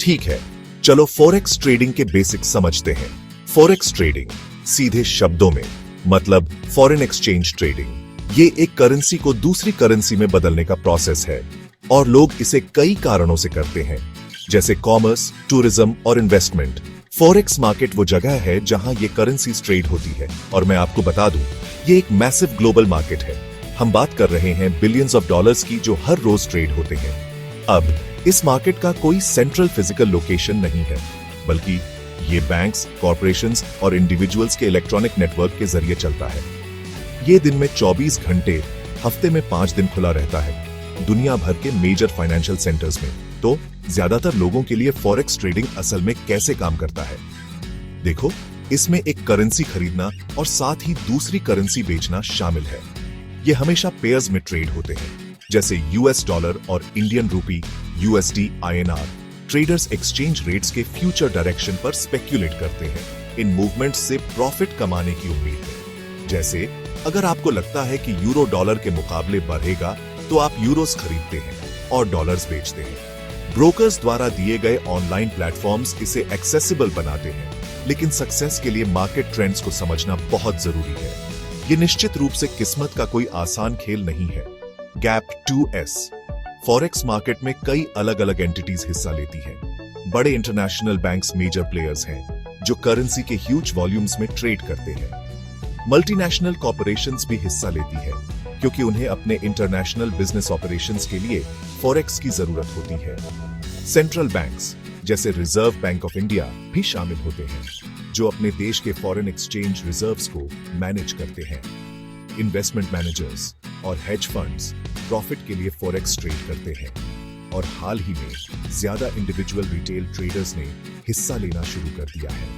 ठीक है, चलो फॉरेक्स ट्रेडिंग के बेसिक समझते हैं। फॉरेक्स ट्रेडिंग सीधे शब्दों में मतलब फॉरेन एक्सचेंज ट्रेडिंग। ये एक करेंसी को दूसरी करेंसी में बदलने का प्रोसेस है और लोग इसे कई कारणों से करते हैं, जैसे कॉमर्स, टूरिज्म और इन्वेस्टमेंट। फॉरेक्स मार्केट वो जगह है जहां ये करेंसीज ट्रेड होती है और मैं आपको बता दूं, ये एक मैसिव ग्लोबल मार्केट है। हम बात कर रहे हैं बिलियंस ऑफ डॉलर्स की जो हर रोज ट्रेड होते हैं। अब इस मार्केट का कोई सेंट्रल फिजिकल लोकेशन नहीं है, बल्कि ये बैंक्स, कॉर्पोरेशंस और इंडिविजुअल्स के इलेक्ट्रॉनिक नेटवर्क के जरिए चलता है। ये दिन में 24 घंटे, हफ्ते में 5 दिन खुला रहता है दुनिया भर के मेजर फाइनेंशियल सेंटर्स में। तो ज्यादातर लोगों के लिए फॉरेक्स ट्रेडिंग असल में कैसे काम करता है? देखो, इसमें एक करेंसी खरीदना और साथ ही दूसरी करेंसी बेचना शामिल है। ये हमेशा पेयर्स में ट्रेड होते हैं, जैसे यूएस डॉलर और Indian rupee, USD, INR. Traders exchange rates के फ्यूचर डायरेक्शन पर स्पेक्यूलेट करते हैं। इन मूवमेंट्स से प्रॉफिट कमाने की उम्मीद है। जैसे अगर आपको लगता है कि यूरो डॉलर के मुकाबले बढ़ेगा, तो आप यूरोस खरीदते हैं और डॉलर्स बेचते हैं। ब्रोकर्स द्वारा दिए गए ऑनलाइन प्लेटफॉर्म्स इसे एक्सेसिबल बनाते हैं, लेकिन सक्सेस के लिए मार्केट ट्रेंड्स को समझना बहुत जरूरी है। ये निश्चित रूप से किस्मत का कोई आसान खेल नहीं है। गैप 2S फॉरेक्स मार्केट में कई अलग अलग एंटिटीज हिस्सा लेती हैं। बड़े इंटरनेशनल बैंक्स मेजर प्लेयर्स हैं जो करेंसी के ह्यूज वॉल्यूम्स में ट्रेड करते हैं। मल्टीनेशनल कॉर्पोरेशंस भी हिस्सा लेती है क्योंकि उन्हें अपने इंटरनेशनल बिजनेस ऑपरेशंस के लिए फॉरेक्स की जरूरत होती है। सेंट्रल बैंक्स जैसे रिजर्व बैंक ऑफ इंडिया भी शामिल होते हैं, जो अपने देश के फॉरेन एक्सचेंज रिजर्व्स को मैनेज करते हैं। इन्वेस्टमेंट मैनेजर्स और हेज फंड्स प्रॉफिट के लिए फॉरेक्स ट्रेड करते हैं और हाल ही में ज्यादा इंडिविजुअल रिटेल ट्रेडर्स ने हिस्सा लेना शुरू कर दिया है।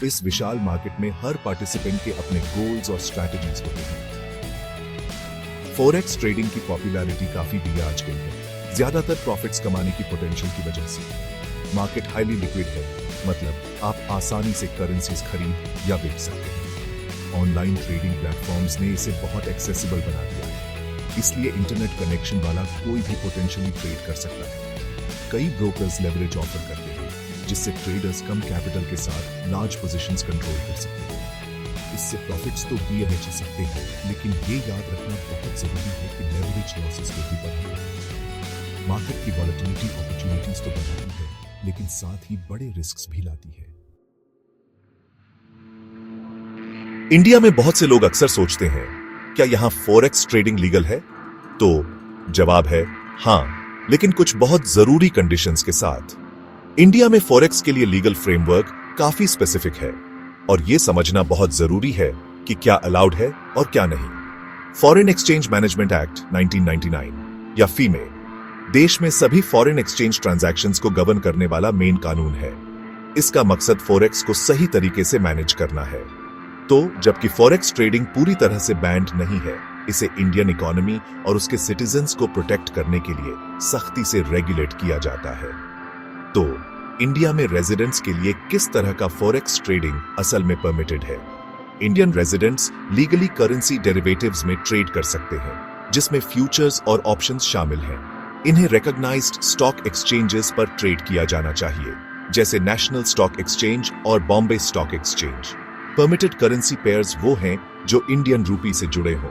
इस विशाल मार्केट में हर पार्टिसिपेंट के अपने गोल्स और स्ट्रैटेजीज होते हैं। फॉरेक्स ट्रेडिंग की पॉपुलैरिटी काफी बढ़ गई है, ज्यादातर प्रॉफिट्स कमाने की पोटेंशियल की वजह से। मार्केट हाईली लिक्विड है, मतलब आप आसानी से करेंसीज खरीद या बेच सकते हैं। ऑनलाइन ट्रेडिंग प्लेटफॉर्म्स ने इसे बहुत एक्सेसिबल बना दिया है, इसलिए इंटरनेट कनेक्शन वाला कोई भी पोटेंशियली ट्रेड कर सकता है। कई ब्रोकर्स लेवरेज ऑफर करते हैं, जिससे ट्रेडर्स कम कैपिटल के साथ लार्ज पोजीशंस कंट्रोल कर सकते हैं। इससे प्रॉफिट्स तो भी रह सकते हैं, लेकिन ये याद रखना बहुत जरूरी है कि लेवरेज लॉसेस को भी बढ़ाते हैं। मार्केट की वॉलेटिलिटी अपॉर्चुनिटीज तो बढ़ाती है, लेकिन साथ ही बड़े रिस्क्स भी लाती है। इंडिया में बहुत से लोग अक्सर सोचते हैं, क्या यहां फॉरेक्स ट्रेडिंग लीगल है? तो जवाब है हां, लेकिन कुछ बहुत जरूरी कंडीशंस के साथ। इंडिया में फॉरेक्स के लिए लीगल फ्रेमवर्क काफी स्पेसिफिक है और यह समझना बहुत जरूरी है कि क्या अलाउड है और क्या नहीं। फॉरेन एक्सचेंज मैनेजमेंट एक्ट 1999 या फीमे देश में सभी फॉरेन एक्सचेंज ट्रांजैक्शंस को गवर्न करने वाला मेन कानून है। इसका मकसद फॉरेक्स को सही तरीके से मैनेज करना है। तो जबकि फॉरेक्स ट्रेडिंग पूरी तरह से बैंड नहीं है, इसे इंडियन इकोनॉमी और उसके सिटीजन्स को प्रोटेक्ट करने के लिए सख्ती से रेगुलेट किया जाता है। तो इंडिया में रेजिडेंट्स के लिए किस तरह का फॉरेक्स ट्रेडिंग असल में परमिटेड है? Indian residents legally currency derivatives में ट्रेड कर सकते हैं, जिसमें फ्यूचर्स और ऑप्शंस शामिल हैं। इन्हें रिकॉग्नाइज्ड स्टॉक एक्सचेंजेस पर ट्रेड किया जाना चाहिए, जैसे नेशनल स्टॉक एक्सचेंज और Bombay stock exchange. Permitted currency pairs वो हैं जो इंडियन रूपी से जुड़े हों।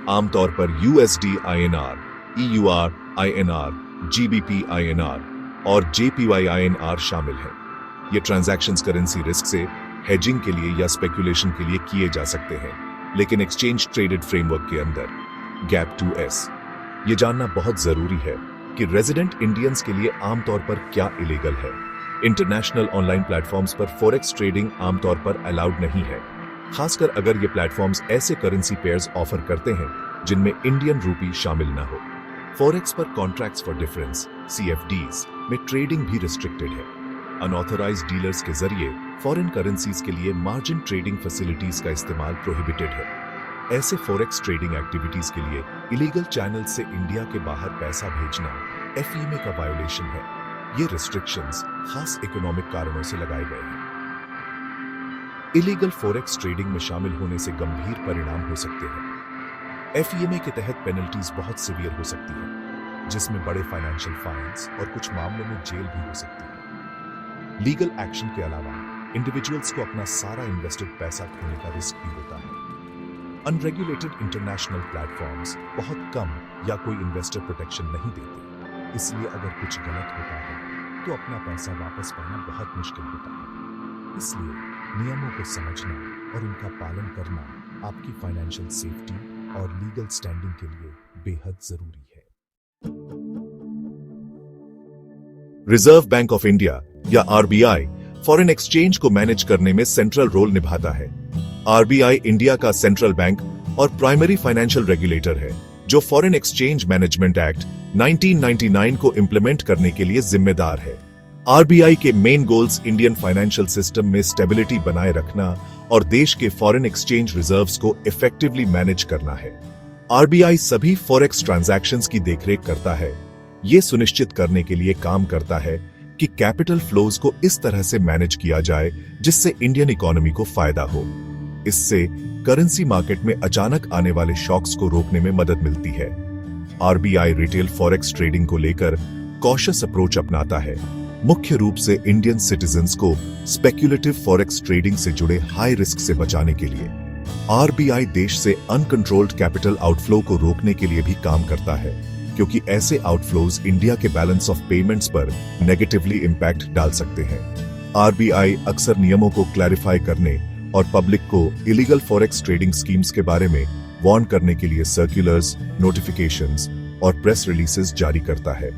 आमतौर पर USD INR, EUR INR, GBP INR और जेपीवाई आईएनआर शामिल हैं। ये ट्रांजैक्शंस करेंसी रिस्क से हेजिंग के लिए या स्पेकुलेशन के लिए किए जा सकते हैं, लेकिन एक्सचेंज ट्रेडेड फ्रेमवर्क के अंदर। गैप 2S ये जानना बहुत जरूरी है कि रेजिडेंट इंडियंस के लिए आमतौर पर क्या इलीगल है। इंटरनेशनल ऑनलाइन प्लेटफॉर्म्स पर फॉरेक्स ट्रेडिंग आमतौर पर अलाउड नहीं है, खासकर अगर ये प्लेटफॉर्म्स ऐसे करेंसी पेयर्स ऑफर करते हैं जिनमें इंडियन रूपी शामिल न हो। फॉरेक्स पर कॉन्ट्रैक्ट्स फॉर डिफरेंस CFDs में ट्रेडिंग भी रिस्ट्रिक्टेड है। अनऑथराइज्ड डीलर्स के जरिए फॉरेन करेंसीज के लिए मार्जिन ट्रेडिंग फैसिलिटीज का इस्तेमाल प्रोहिबिटेड है। ऐसे फॉरेक्स ट्रेडिंग एक्टिविटीज के लिए इलीगल चैनल से इंडिया के बाहर पैसा भेजना FEMA का वायोलेशन है। ये रिस्ट्रिक्शंस खास इकोनॉमिक कारणों से लगाए गए हैं। इलीगल फॉरेक्स ट्रेडिंग में शामिल होने से गंभीर परिणाम हो सकते हैं। FEMA के तहत पेनल्टीज बहुत सीवियर हो सकती है, जिसमें बड़े फाइनेंशियल फाइन्स और कुछ मामलों में जेल भी हो सकती है। लीगल एक्शन के अलावा इंडिविजुअल्स को अपना सारा इन्वेस्टेड पैसा खोने का रिस्क भी होता है। अनरेगुलेटेड इंटरनेशनल प्लेटफॉर्म्स बहुत कम या कोई इन्वेस्टर प्रोटेक्शन नहीं देते, इसलिए अगर कुछ गलत होता है तो अपना पैसा वापस पाना बहुत मुश्किल होता है। इसलिए नियमों को समझना और उनका पालन करना आपकी फाइनेंशियल सेफ्टी और लीगल स्टैंडिंग के लिए बेहद जरूरी है। रिजर्व बैंक ऑफ इंडिया या आरबीआई फॉरेन एक्सचेंज को मैनेज करने में सेंट्रल रोल निभाता है। आरबीआई इंडिया का सेंट्रल बैंक और प्राइमरी फाइनेंशियल रेगुलेटर है, जो फॉरेन एक्सचेंज मैनेजमेंट एक्ट 1999 को इंप्लीमेंट करने के लिए जिम्मेदार है। आरबीआई के main goals Indian financial system में स्टेबिलिटी बनाए रखना और देश के फॉरेन एक्सचेंज रिजर्व्स को इफेक्टिवली मैनेज करना है। आरबीआई सभी फॉरेक्स ट्रांजैक्शंस की देखरेख करता है। यह सुनिश्चित करने के लिए काम करता है कि कैपिटल फ्लोज को इस तरह से मैनेज किया जाए जिससे इंडियन इकोनॉमी को फायदा हो। इससे करेंसी मार्केट में अचानक आने वाले शॉक्स को रोकने में मदद मिलती है। आरबीआई रिटेल फॉरेक्स ट्रेडिंग को लेकर कॉशियस अप्रोच अपनाता है, मुख्य रूप से इंडियन सिटीजन्स को स्पेक्युलेटिव फॉरेक्स ट्रेडिंग से जुड़े हाई रिस्क से बचाने के लिए। आरबीआई देश से अनकंट्रोल्ड कैपिटल आउटफ्लो को रोकने के लिए भी काम करता है, क्योंकि ऐसे आउटफ्लोज इंडिया के बैलेंस ऑफ पेमेंट्स पर नेगेटिवली इंपैक्ट डाल सकते हैं। आरबीआई अक्सर नियमों को क्लैरिफाई करने और पब्लिक को इलीगल फॉरेक्स ट्रेडिंग स्कीम्स के बारे में वार्न करने के लिए सर्कुलर्स, नोटिफिकेशंस और प्रेस रिलीजेस जारी करता है।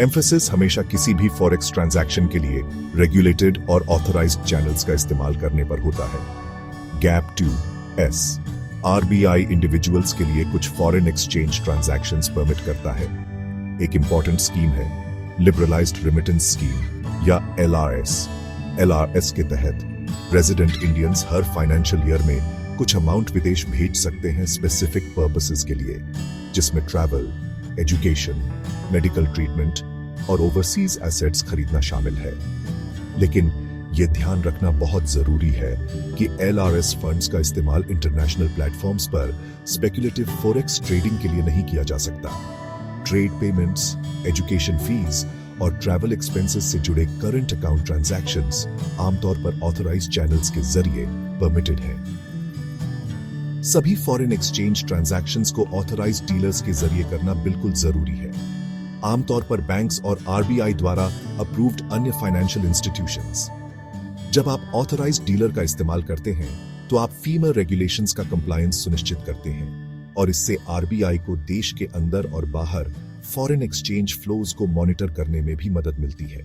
एम्फेसिस हमेशा किसी भी फॉरेक्स ट्रांजैक्शन के लिए रेगुलेटेड और ऑथराइज्ड चैनल्स का इस्तेमाल करने पर होता है। गैप 2S आरबीआई इंडिविजुअल्स के लिए कुछ फॉरेन एक्सचेंज ट्रांजैक्शंस परमिट करता है। एक इंपॉर्टेंट स्कीम है लिबरलाइज्ड रेमिटेंस स्कीम या LRS। LRS के तहत रेजिडेंट इंडियंस हर फाइनेंशियल ईयर में कुछ अमाउंट विदेश भेज सकते हैं स्पेसिफिक पर्पसेस के लिए, जिसमें ट्रैवल, एजुकेशन, मेडिकल ट्रीटमेंट और ओवरसीज एसेट्स खरीदना शामिल है। लेकिन यह ध्यान रखना बहुत जरूरी है कि LRS फंड्स का इस्तेमाल इंटरनेशनल प्लेटफॉर्म्स पर स्पेक्युलेटिव फॉरेक्स ट्रेडिंग के लिए नहीं किया जा सकता। ट्रेड पेमेंट्स, एजुकेशन फीस और ट्रैवल एक्सपेंसेस से जुड़े करंट अकाउंट ट्रांजैक्शंस आमतौर पर ऑथराइज्ड चैनल्स के जरिए परमिटेड हैं। सभी फॉरेन एक्सचेंज ट्रांजैक्शंस को ऑथराइज्ड डीलर्स के जरिए करना बिल्कुल जरूरी है, आमतौर पर बैंक्स और आरबीआई द्वारा अप्रूव्ड अन्य फाइनेंशियल इंस्टीट्यूशंस। जब आप ऑथराइज्ड डीलर का इस्तेमाल करते हैं तो आप फीमा रेगुलेशंस का कंप्लायंस सुनिश्चित करते हैं और इससे आरबीआई को देश के अंदर और बाहर फॉरेन एक्सचेंज फ्लोज को मॉनिटर करने में भी मदद मिलती है।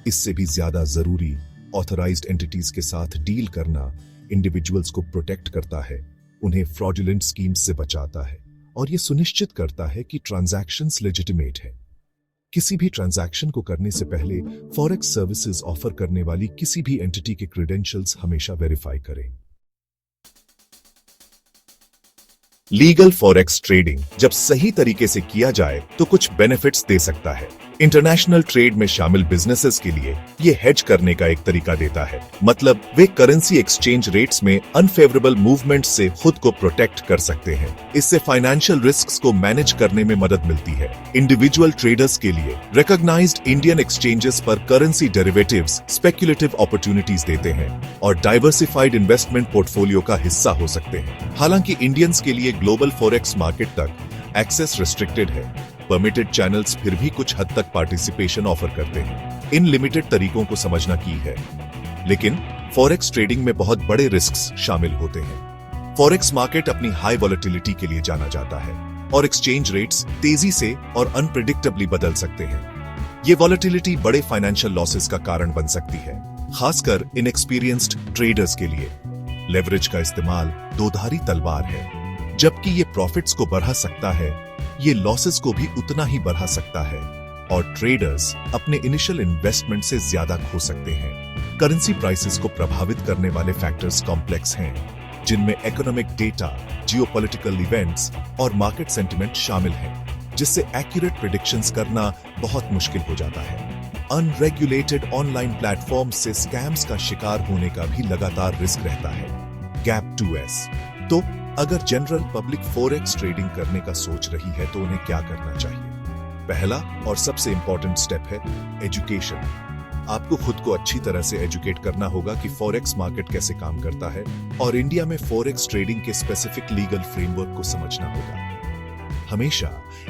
इससे भी ज्यादा जरूरी, ऑथराइज्ड एंटिटीज के साथ डील करना इंडिविजुअल्स को प्रोटेक्ट करता है, उन्हें फ्रॉडुलेंट स्कीम्स से बचाता है और यह सुनिश्चित करता है कि ट्रांजैक्शंस लेजिटिमेट है। किसी भी ट्रांजैक्शन को करने से पहले फॉरेक्स सर्विसेज ऑफर करने वाली किसी भी एंटिटी के क्रेडेंशियल्स हमेशा वेरीफाई करें। लीगल फॉरेक्स ट्रेडिंग जब सही तरीके से किया जाए तो कुछ बेनिफिट्स दे सकता है। इंटरनेशनल ट्रेड में शामिल बिजनेसेस के लिए ये हेज करने का एक तरीका देता है, मतलब वे करेंसी एक्सचेंज रेट्स में अनफेवरेबल मूवमेंट से खुद को प्रोटेक्ट कर सकते हैं। इससे फाइनेंशियल रिस्क्स को मैनेज करने में मदद मिलती है। इंडिविजुअल ट्रेडर्स के लिए रिकॉग्नाइज्ड इंडियन एक्सचेंजेस पर करेंसी डेरिवेटिव्स स्पेक्युलेटिव अपॉर्चुनिटीज देते हैं और डाइवर्सिफाइड इन्वेस्टमेंट पोर्टफोलियो का हिस्सा हो सकते हैं। हालांकि इंडियंस के लिए ग्लोबल फॉरेक्स मार्केट तक एक्सेस रिस्ट्रिक्टेड है, परमिटेड चैनल्स फिर भी कुछ हद तक पार्टिसिपेशन ऑफर करते हैं। इन लिमिटेड तरीकों को समझना की है, लेकिन फॉरेक्स ट्रेडिंग में बहुत बड़े रिस्क्स शामिल होते हैं। फॉरेक्स मार्केट अपनी हाई वॉलेटिलिटी के लिए जाना जाता है और एक्सचेंज रेट्स तेजी से और अनप्रेडिक्टेबली बदल सकते हैं। ये वॉलेटिलिटी बड़े फाइनेंशियल लॉसेस का कारण बन सकती है, खासकर इनएक्सपीरियंस्ड ट्रेडर्स के लिए। लेवरेज का इस्तेमाल दोधारी तलवार है, जबकि ये प्रॉफिट्स को बढ़ा सकता है, ये लॉसेस को भी उतना ही बढ़ा सकता है और ट्रेडर्स अपने इनिशियल इन्वेस्टमेंट से ज्यादा खो सकते हैं। करेंसी प्राइसेस को प्रभावित करने वाले फैक्टर्स कॉम्प्लेक्स हैं, जिनमें इकोनॉमिक डेटा, जियोपॉलिटिकल इवेंट्स और मार्केट सेंटिमेंट शामिल हैं, जिससे एक्यूरेट प्रेडिक्शंस करना बहुत मुश्किल हो जाता है। अनरेगुलेटेड ऑनलाइन प्लेटफॉर्म से स्कैम्स का शिकार होने का भी लगातार रिस्क रहता है। Gap 2S। तो अगर जनरल पब्लिक फॉरेक्स ट्रेडिंग करने का सोच रही है तो उन्हें क्या करना चाहिए? पहला और सबसे इंपॉर्टेंट स्टेप है एजुकेशन। आपको खुद को अच्छी तरह से एजुकेट करना होगा कि फॉरेक्स मार्केट कैसे काम करता है और इंडिया में फॉरेक्स ट्रेडिंग के स्पेसिफिक लीगल फ्रेमवर्क को समझना होगा। हमेशा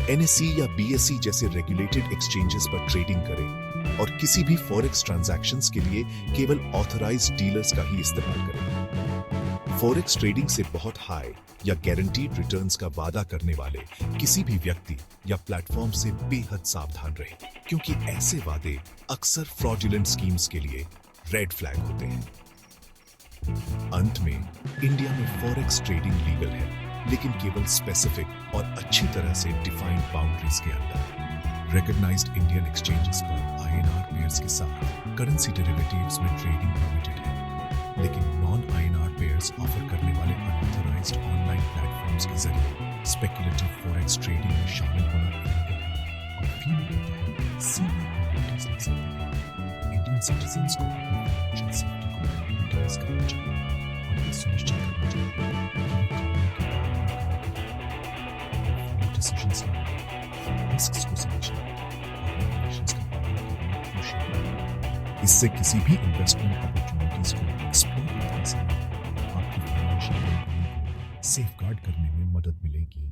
एनएसई या बीएसई जैसे रेगुलेटेड एक्सचेंजेस पर ट्रेडिंग करें और किसी भी फॉरेक्स ट्रांजैक्शंस के लिए केवल ऑथराइज्ड डीलर्स का ही इस्तेमाल करें। फॉरेक्स ट्रेडिंग से बहुत हाई या गारंटीड रिटर्न्स का वादा करने वाले किसी भी व्यक्ति या प्लेटफॉर्म से बेहद सावधान रहें, क्योंकि ऐसे वादे अक्सर फ्रॉडुलेंट स्कीम्स के लिए रेड फ्लैग होते हैं। अंत में इंडिया में फॉरेक्स ट्रेडिंग लीगल है, लेकिन केवल स्पेसिफिक और अच्छी तरह से डिफाइंड बाउंड्रीज के अंदर। रिकॉग्नाइज्ड इंडियन एक्सचेंजेस पर आईएनआर पेयर्स के साथ करेंसी डेरिवेटिव्स में ट्रेडिंग परमिटेड है, लेकिन नॉन आईएनआर पेयर्स ऑफर करने वाले अनऑथराइज्ड ऑनलाइन प्लेटफॉर्म्स के जरिए स्पेक्युलेटिव फॉरेक्स ट्रेडिंग में शामिल होना इलीगल है और फील करता है सीवियर पेनल्टीज लग सकती है। इंडियन सिटीजंस को अपनी फाइनेंशियल सेफ्टी को प्रायोरिटाइज करना चाहिए और ये सुनिश्चित करना चाहिए कि वो कानून के डिसीजंस लेने, रिस्क्स को समझना और रेगुलेशंस का पालन करना क्रूशियल है। इससे किसी भी इन्वेस्टमेंट अपॉर्चुनिटीज को एक्सप्लोर करने से आपकी फाइनेंशियल वेलबीइंग को सेफगार्ड करने में मदद मिलेगी।